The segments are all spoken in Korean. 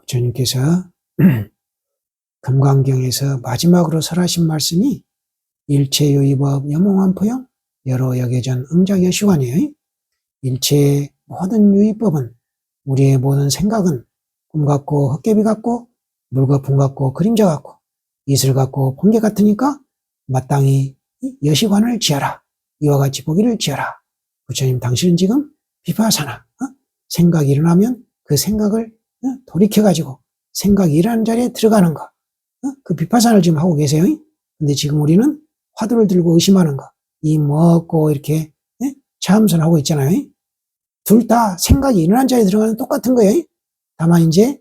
부처님께서 금강경에서 마지막으로 설하신 말씀이 일체유의법 염홍한포영 여러 역외전 응작여시관이에요. 일체의 모든 유의법은 우리의 모든 생각은 꿈 같고 헛개비 같고 물거품 같고 그림자 같고 이슬 같고 번개 같으니까 마땅히 여시관을 지어라. 이와 같이 보기를 지어라. 부처님 당신은 지금 비파사나 생각이 일어나면 그 생각을 돌이켜가지고 생각이 일어나는 자리에 들어가는 거. 그 비파사나를 지금 하고 계세요. 근데 지금 우리는 화두를 들고 의심하는 거. 이 먹고 이렇게 참선하고 있잖아요. 둘 다 생각이 일어난 자리에 들어가는 똑같은 거예요. 다만 이제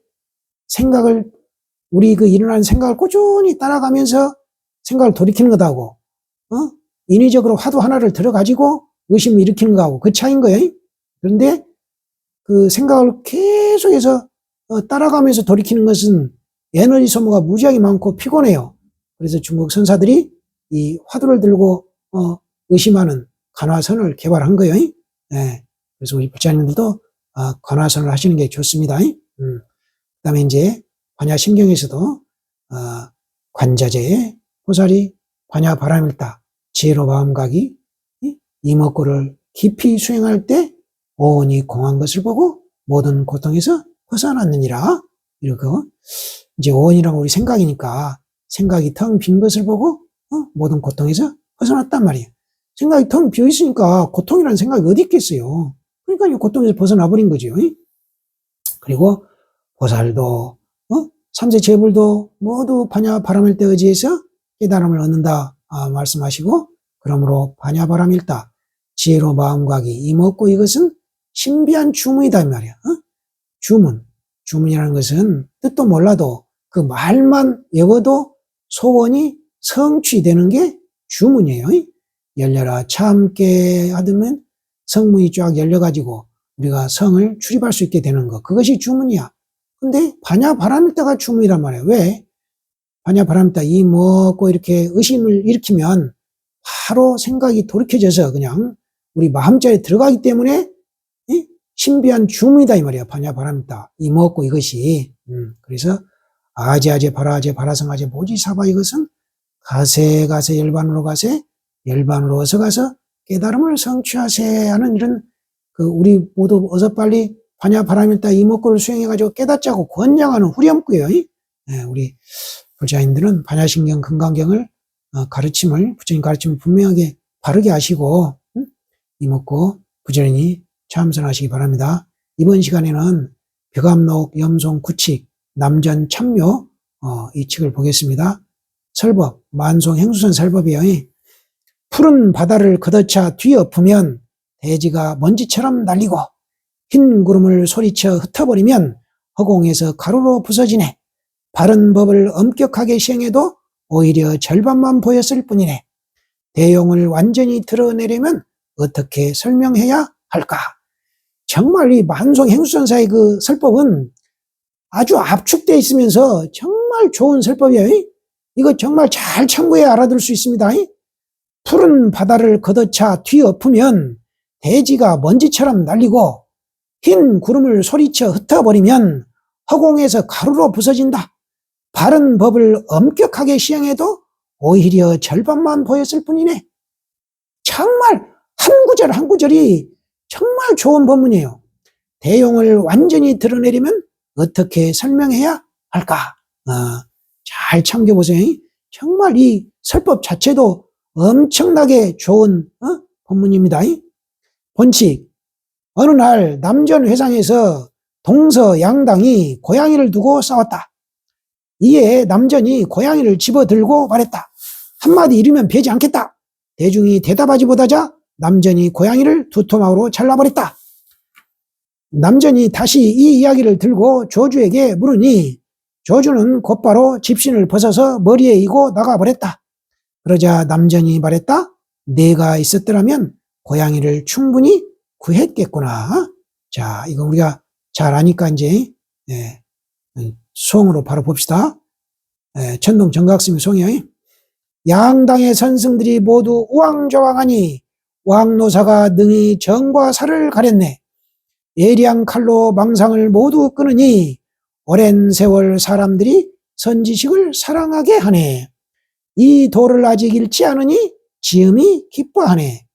생각을 우리 그 일어나는 생각을 꾸준히 따라가면서 생각을 돌이키는 것하고 인위적으로 화두 하나를 들어가지고 의심을 일으키는 거하고 그 차이인 거예요. 그런데 그 생각을 계속해서 따라가면서 돌이키는 것은 에너지 소모가 무지하게 많고 피곤해요. 그래서 중국 선사들이 이 화두를 들고 의심하는 간화선을 개발한 거예요. 네. 그래서 우리 부처님들도 간화선을 하시는 게 좋습니다. 그다음에 이제 관야심경에서도 관자재에 보살이 관야바람일다 지혜로 마음각이 이목구를 깊이 수행할 때 오온이 공한 것을 보고 모든 고통에서 벗어났느니라. 이렇게 이제 오온이라고 우리 생각이니까 생각이 텅 빈 것을 보고 모든 고통에서 벗어났단 말이에요. 생각이 텅 비어 있으니까 고통이라는 생각이 어디 있겠어요. 그러니까 이 고통에서 벗어나 버린 거죠. 그리고 보살도 삼세 재불도 모두 반야바람일대 의지에서 깨달음을 얻는다 말씀하시고, 그러므로 반야바람일다 지혜로 마음각이 이먹고 이것은 신비한 주문이다 이 말이야. 주문이라는 것은 뜻도 몰라도 그 말만 외워도 소원이 성취되는 게 주문이에요. 열려라 참깨 하면 성문이 쫙 열려가지고 우리가 성을 출입할 수 있게 되는 거, 그것이 주문이야. 근데 반야바람일다가 주문이란 말이에요. 왜? 반야바람일다 이 먹고 이렇게 의심을 일으키면 바로 생각이 돌이켜져서 그냥 우리 마음자리에 들어가기 때문에 신비한 주문이다 이 말이야. 반야바람일다 이 먹고 이것이. 그래서 아제아제 바라아제 바라성아제 모지사바 이것은 가세 열반으로 가세 열반으로 어서 가서 깨달음을 성취하세 하는 이런 우리 모두 어서 빨리 반야바람일다 이목구를 수행해가지고 깨닫자고 권장하는 후렴구예요. 우리 불자님들은 반야심경 금강경을 부처님 가르침을 분명하게 바르게 하시고 이목구 부지런히 참선하시기 바랍니다. 이번 시간에는 벽암록 염송 구칙 남전 참묘 이 칙을 보겠습니다. 설법 만송 행수선 설법이에요. 푸른 바다를 걷어차 뒤엎으면 대지가 먼지처럼 날리고 흰 구름을 소리쳐 흩어버리면 허공에서 가루로 부서지네. 바른 법을 엄격하게 시행해도 오히려 절반만 보였을 뿐이네. 대용을 완전히 드러내려면 어떻게 설명해야 할까? 정말 이 만송 행수선사의 그 설법은 아주 압축되어 있으면서 정말 좋은 설법이에요. 이거 정말 잘 참고해야 알아들 수 있습니다. 푸른 바다를 걷어차 뒤엎으면 대지가 먼지처럼 날리고 흰 구름을 소리쳐 흩어버리면 허공에서 가루로 부서진다. 바른 법을 엄격하게 시행해도 오히려 절반만 보였을 뿐이네. 정말 한 구절 한 구절이 정말 좋은 법문이에요. 대용을 완전히 드러내려면 어떻게 설명해야 할까? 잘 참겨보세요. 정말 이 설법 자체도 엄청나게 좋은 법문입니다. 본칙, 어느 날 남전 회상에서 동서 양당이 고양이를 두고 싸웠다. 이에 남전이 고양이를 집어들고 말했다. 한마디 이르면 배지 않겠다. 대중이 대답하지 못하자 남전이 고양이를 두 토막으로 잘라버렸다. 남전이 다시 이 이야기를 들고 조주에게 물으니 조주는 곧바로 집신을 벗어서 머리에 이고 나가버렸다. 그러자 남전이 말했다. 내가 있었더라면 고양이를 충분히 구했겠구나. 자, 이거 우리가 잘 아니까 이제 송으로 바로 봅시다. 천동 정각스님의 송이에요. 양당의 선승들이 모두 우왕좌왕하니 왕노사가 능히 정과 사를 가렸네. 예리한 칼로 망상을 모두 끄느니 오랜 세월 사람들이 선지식을 사랑하게 하네. 이 도를 아직 잃지 않으니 지음이 기뻐하네.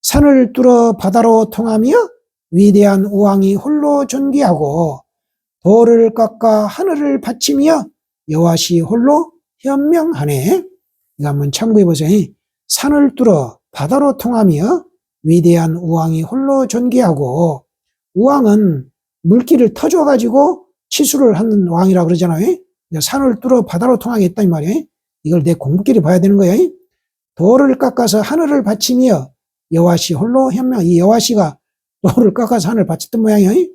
산을 뚫어 바다로 통하며 위대한 우왕이 홀로 존귀하고 돌을 깎아 하늘을 바치며 여호와시 홀로 현명하네. 이거 한번 참고해 보세요. 산을 뚫어 바다로 통하며 위대한 우왕이 홀로 존귀하고, 우왕은 물길을 터줘가지고 치수를 하는 왕이라고 그러잖아요. 산을 뚫어 바다로 통하게 했다 이 말이에요. 이걸 내 공부끼리 봐야 되는 거예요. 돌을 깎아서 하늘을 바치며 여호와시 홀로 현명. 이 여호와시가 돌을 깎아서 하늘을 바쳤던 모양이에요.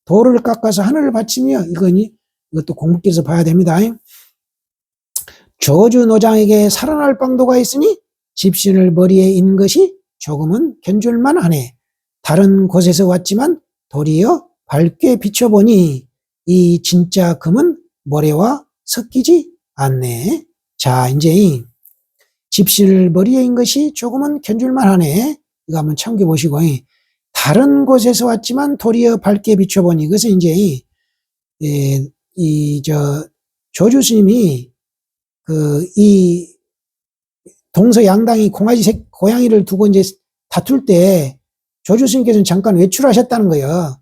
돌을 깎아서 하늘을 바치며, 이것도 공부끼리서 봐야 됩니다. 조주 노장에게 살아날 방도가 있으니 집신을 머리에 인 것이 조금은 견줄만 하네. 다른 곳에서 왔지만 도리어 밝게 비춰보니 이 진짜 금은 모래와 섞이지 않네. 자, 이제 집신을 머리에 인 것이 조금은 견줄만 하네. 이거 한번 참겨 보시고, 다른 곳에서 왔지만 도리어 밝게 비춰보니, 이것은 이제 조주 스님이 이 동서양당이 고양이를 두고 이제 다툴 때 조주 스님께서는 잠깐 외출하셨다는 거예요.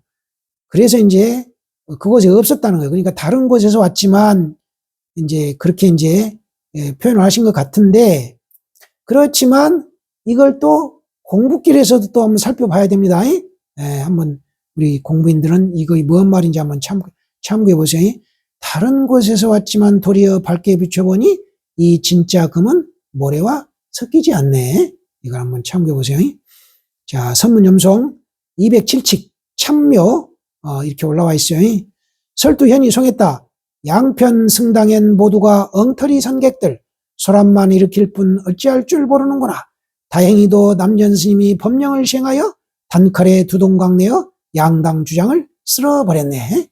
그래서 이제 그곳에 없었다는 거예요. 그러니까 다른 곳에서 왔지만 이제 그렇게 이제 표현을 하신 것 같은데, 그렇지만 이걸 또 공부길에서도 또 한번 살펴봐야 됩니다. 한번 우리 공부인들은 이거 뭔 말인지 한번 참고해 보세요. 다른 곳에서 왔지만 도리어 밝게 비춰보니 이 진짜 금은 모래와 섞이지 않네. 이걸 한번 참고해 보세요. 자, 선문염송 207칙 참묘 이렇게 올라와 있어요. 설두현이 송했다. 양편 승당엔 모두가 엉터리 선객들, 소란만 일으킬 뿐 어찌할 줄 모르는구나. 다행히도 남전 스님이 법령을 시행하여 단칼에 두동강 내어 양당 주장을 쓸어버렸네.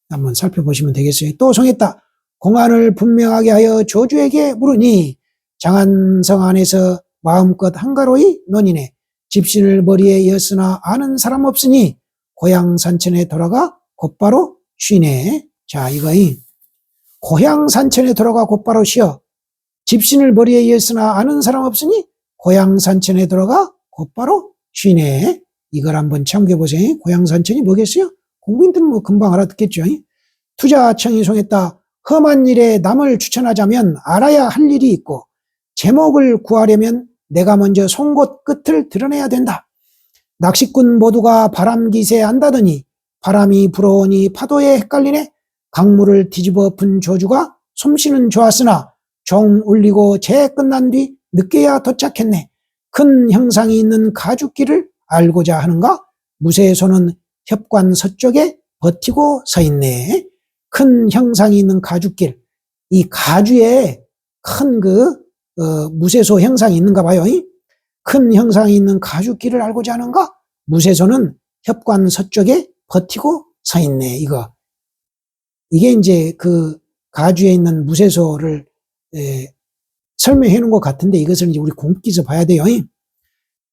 한번 살펴보시면 되겠어요. 또 송했다. 공안을 분명하게 하여 조주에게 물으니 장안성 안에서 마음껏 한가로이 논이네. 집신을 머리에 이었으나 아는 사람 없으니 고향 산천에 돌아가 곧바로 쉬네. 자, 이거이 고향 산천에 돌아가 곧바로 쉬어. 집신을 머리에 이었으나 아는 사람 없으니 고향 산천에 들어가 곧바로 쉬네. 이걸 한번 참고해 보세요. 고향 산천이 뭐겠어요? 공부인들은 뭐 금방 알아듣겠죠. 투자청이 송했다. 험한 일에 남을 추천하자면 알아야 할 일이 있고, 제목을 구하려면 내가 먼저 송곳 끝을 드러내야 된다. 낚시꾼 모두가 바람기세 안다더니 바람이 불어오니 파도에 헷갈리네. 강물을 뒤집어 푼 조주가 솜씨는 좋았으나 종 울리고 재 끝난 뒤 늦게야 도착했네. 큰 형상이 있는 가죽길을 알고자 하는가? 무쇠소는 협관 서쪽에 버티고 서 있네. 큰 형상이 있는 가죽길. 이 가주에 큰 무쇠소 형상이 있는가 봐요. 큰 형상이 있는 가죽길을 알고자 하는가? 무쇠소는 협관 서쪽에 버티고 서 있네. 이게 이제 그 가주에 있는 무쇠소를 설명해 놓은 것 같은데, 이것을 이제 우리 공기에서 봐야 돼요.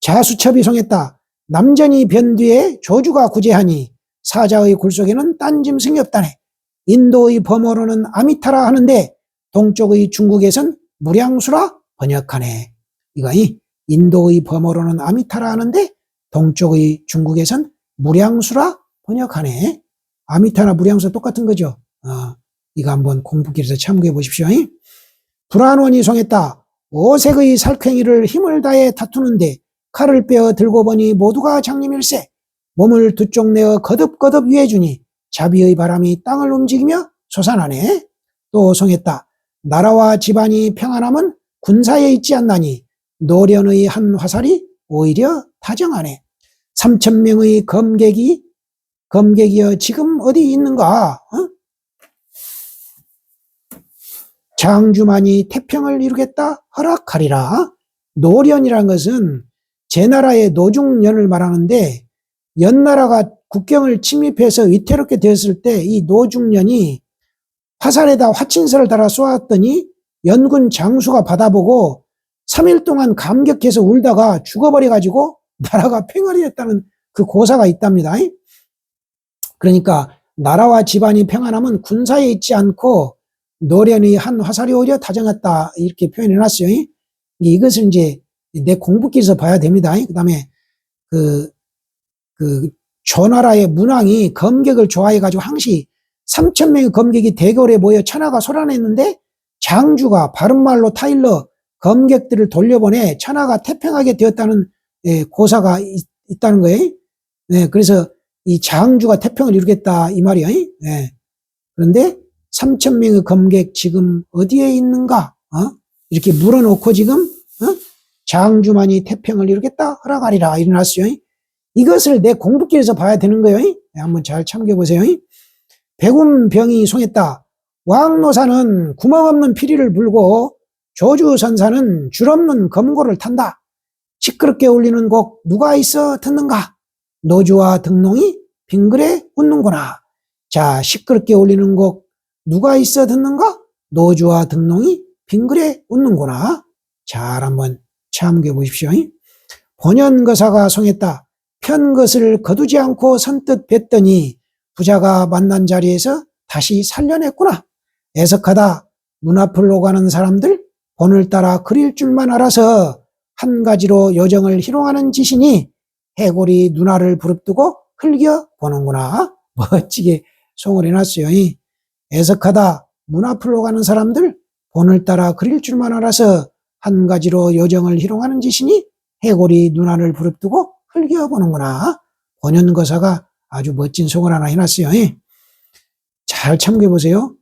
자수첩이 송했다. 남전이 변 뒤에 조주가 구제하니 사자의 굴속에는 딴 짐승이 없다네. 인도의 범어로는 아미타라 하는데 동쪽의 중국에선 무량수라 번역하네. 인도의 범어로는 아미타라 하는데 동쪽의 중국에선 무량수라 번역하네. 아미타나 무량수 똑같은 거죠. 이거 한번 공부길에서 참고해 보십시오. 불안원이 송했다. 오색의 살쾡이를 힘을 다해 다투는데 칼을 빼어 들고 보니 모두가 장님일세. 몸을 두 쪽 내어 거듭거듭 위해주니 자비의 바람이 땅을 움직이며 솟아나네. 또 송했다. 나라와 집안이 평안함은 군사에 있지 않나니 노련의 한 화살이 오히려 다정하네. 3,000명의 검객이여 지금 어디 있는가? 장주만이 태평을 이루겠다 허락하리라. 노련이라는 것은 제 나라의 노중연을 말하는데, 연나라가 국경을 침입해서 위태롭게 되었을 때 이 노중연이 화살에다 화친서를 달아 쏘았더니 연군 장수가 받아보고 3일 동안 감격해서 울다가 죽어버려가지고 나라가 팽활이 됐다는 그 고사가 있답니다. 그러니까 나라와 집안이 평안하면 군사에 있지 않고 노련히 한 화살이 오려 다정했다 이렇게 표현해 놨어요. 이것을 이제 내 공부기에서 봐야 됩니다. 그다음에 그 조나라의 문왕이 검객을 좋아해 가지고 항시 3,000명의 검객이 대궐에 모여 천하가 소란했는데 장주가 바른말로 타일러 검객들을 돌려보내 천하가 태평하게 되었다는 고사가 있다는 거예요. 그래서 이 장주가 태평을 이루겠다 이 말이에요. 그런데 3,000명의 검객 지금 어디에 있는가? 이렇게 물어놓고 지금 장주만이 태평을 이루겠다 허락하리라 일어났어요. 이것을 내 공부길에서 봐야 되는 거예요. 한번 잘 참고해 보세요. 백운병이 송했다. 왕노사는 구멍 없는 피리를 불고 조주선사는 줄 없는 검고를 탄다. 시끄럽게 울리는 곡 누가 있어 듣는가? 노주와 등농이 빙그레 웃는구나. 자, 시끄럽게 울리는 곡 누가 있어 듣는가? 노주와 등농이 빙그레 웃는구나. 잘 한번 참고해 보십시오. 본연거사가 송했다. 편것을 거두지 않고 선뜻 뱉더니 부자가 만난 자리에서 다시 살려냈구나. 애석하다. 문 앞을 오가는 사람들 본을 따라 그릴 줄만 알아서 한 가지로 요정을 희롱하는 지신이 해골이 누나를 부릅뜨고 흘겨보는구나. 멋지게 송을 해놨어요. 애석하다. 문 앞을 오가는 사람들 본을 따라 그릴 줄만 알아서 한 가지로 요정을 희롱하는 지신이 해골이 누나를 부릅뜨고 흘겨보는구나. 본연거사가 아주 멋진 송을 하나 해놨어요. 잘 참고해 보세요.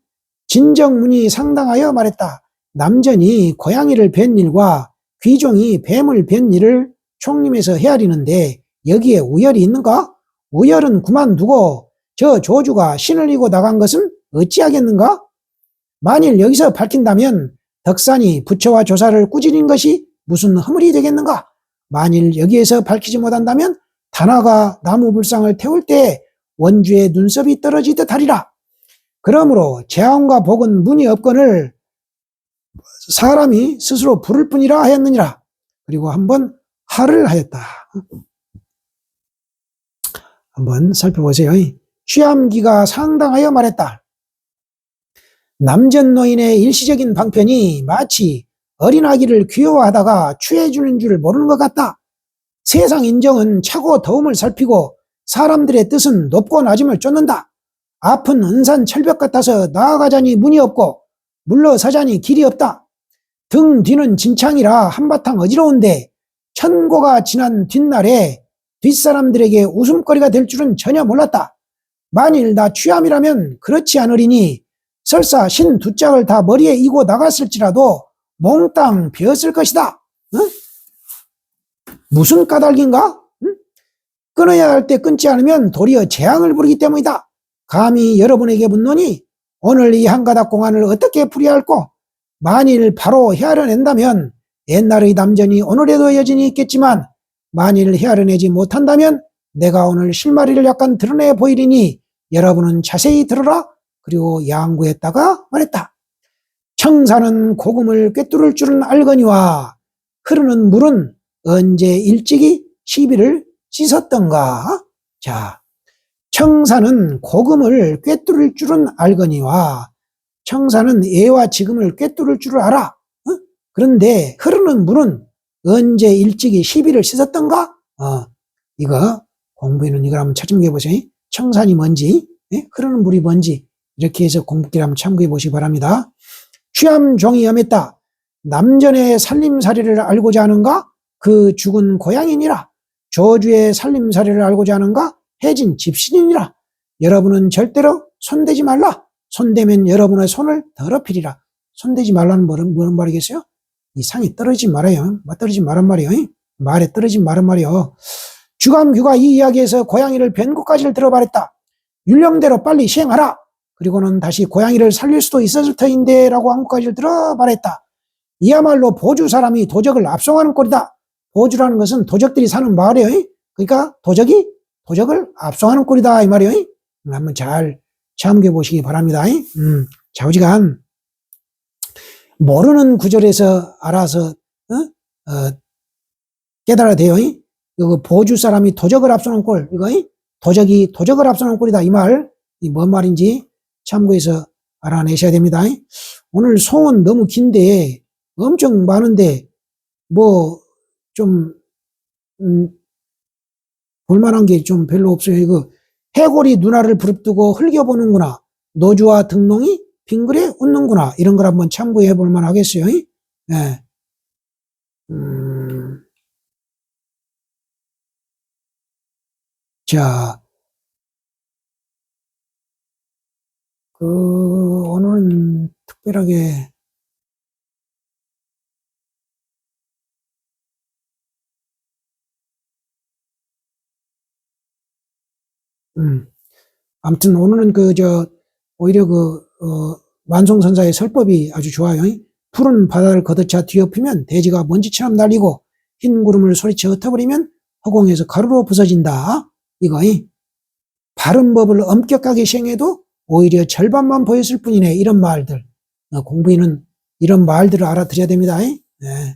진정문이 상당하여 말했다. 남전이 고양이를 뵌 일과 귀종이 뱀을 뵌 일을 총림에서 헤아리는데 여기에 우열이 있는가? 우열은 그만두고 저 조주가 신을 이고 나간 것은 어찌하겠는가? 만일 여기서 밝힌다면 덕산이 부처와 조사를 꾸짖은 것이 무슨 허물이 되겠는가? 만일 여기에서 밝히지 못한다면 단화가 나무 불상을 태울 때 원주의 눈썹이 떨어지듯 하리라. 그러므로 재앙과 복은 문이 없거늘 사람이 스스로 부를 뿐이라 하였느니라. 그리고 한번 하를 하였다. 한번 살펴보세요. 취함기가 상당하여 말했다. 남전 노인의 일시적인 방편이 마치 어린아기를 귀여워하다가 취해주는 줄 모르는 것 같다. 세상 인정은 차고 더움을 살피고 사람들의 뜻은 높고 낮음을 쫓는다. 앞은 은산 철벽 같아서 나아가자니 문이 없고 물러서자니 길이 없다. 등 뒤는 진창이라 한바탕 어지러운데 천고가 지난 뒷날에 뒷사람들에게 웃음거리가 될 줄은 전혀 몰랐다. 만일 나 취함이라면 그렇지 않으리니 설사 신 두 짝을 다 머리에 이고 나갔을지라도 몽땅 베었을 것이다. 무슨 까닭인가? 끊어야 할 때 끊지 않으면 도리어 재앙을 부르기 때문이다. 감히 여러분에게 묻노니 오늘 이 한가닥 공안을 어떻게 풀이해야 할꼬? 만일 바로 헤아려낸다면 옛날의 남전이 오늘에도 여전히 있겠지만 만일 헤아려내지 못한다면 내가 오늘 실마리를 약간 드러내 보이리니 여러분은 자세히 들어라. 그리고 양구했다가 말했다. 청산은 고금을 꿰뚫을 줄은 알거니와 흐르는 물은 언제 일찍이 시비를 씻었던가. 자, 청산은 고금을 꿰뚫을 줄은 알거니와 청산은 예와 지금을 꿰뚫을 줄을 알아. 그런데 흐르는 물은 언제 일찍이 시비를 씻었던가? 이거 공부에는 이걸 한번 참고해 보세요. 청산이 뭔지, 흐르는 물이 뭔지 이렇게 해서 공부기를 한번 참고해 보시기 바랍니다. 취함종이 염했다. 남전의 살림살이를 알고자 하는가? 그 죽은 고양이니라. 조주의 살림살이를 알고자 하는가? 해진 집신이니라. 여러분은 절대로 손대지 말라. 손대면 여러분의 손을 더럽히리라. 손대지 말라는 뭐는 말이겠어요? 이 상이 떨어지지 말아요. 떨어지지 말란 말이에요. 말에 떨어지지 말란 말이요. 주감규가 이 이야기에서 고양이를 뵌 것까지를 들어말했다. 율령대로 빨리 시행하라. 그리고는 다시 고양이를 살릴 수도 있었을 터인데 라고 한 것까지를 들어말했다. 이야말로 보주 사람이 도적을 압송하는 꼴이다. 보주라는 것은 도적들이 사는 마을이에요. 그러니까 도적을 압송하는 꼴이다 이 말이에요. 한번 잘 참고해 보시기 바랍니다. 좌우지간 모르는 구절에서 알아서 깨달아야 돼요. 이거 보주 사람이 도적을 압송하는 꼴 이거 도적을 앞서는 꼴이다. 이 말, 이 뭔 말인지 참고해서 알아내셔야 됩니다. 오늘 송은 너무 긴데, 엄청 많은데, 뭐, 좀, 볼만한 게 좀 별로 없어요. 이거, 해골이 누나를 부릅뜨고 흘겨보는구나. 노주와 등농이 빙그레 웃는구나. 이런 걸 한번 참고해 볼 만하겠어요. 예. 자, 오늘은 특별하게, 아무튼 오늘은 오히려 완송선사의 설법이 아주 좋아요. 푸른 바다를 걷어차 뒤엎으면 대지가 먼지처럼 날리고 흰 구름을 소리쳐 흩어버리면 허공에서 가루로 부서진다. 이거, 바른 법을 엄격하게 시행해도 오히려 절반만 보였을 뿐이네. 이런 말들. 공부인은 이런 말들을 알아들어야 됩니다. 네.